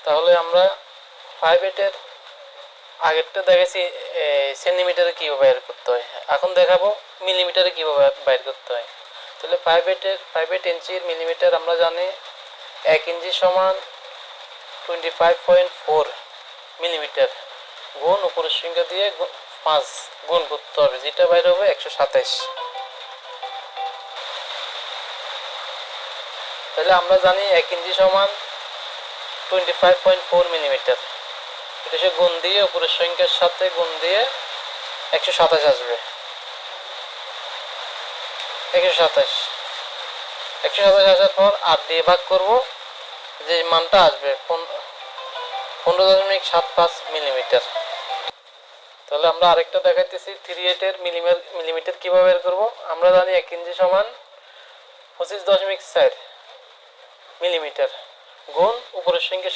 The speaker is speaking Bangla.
তাহলে আমরা 5/8 আগেরটা দেখেছি সেন্টিমিটারে কীভাবে বের করতে হয়, এখন দেখাবো মিলিমিটারে কীভাবে বের করতে হয়। তাহলে 5/8 ইঞ্চির মিলিমিটার আমরা জানি 1 ইঞ্চি সমান 25.4 মিলিমিটার গুণ উপরের সংখ্যা দিয়ে 5 গুণ করতে হবে, যেটা বাইর হবে 127। তাহলে আমরা জানি 1 ইঞ্চি সমান 25.4 মিলিমিটার, এটা সে গুণ দিয়ে উপরের সংখ্যার সাথে গুণ দিয়ে 127 আসবে। 127 আসার পর 8 দিয়ে ভাগ করব, যে মানটা আসবে 15.75 মিলিমিটার। তাহলে আমরা আরেকটা দেখাইতেছি 3/8 এর মিলিমিটার কিভাবে বের করব। আমরা জানি 1 ইঞ্চি সমান 25.4 মিলিমিটার গুণ উপরের সংখ্যা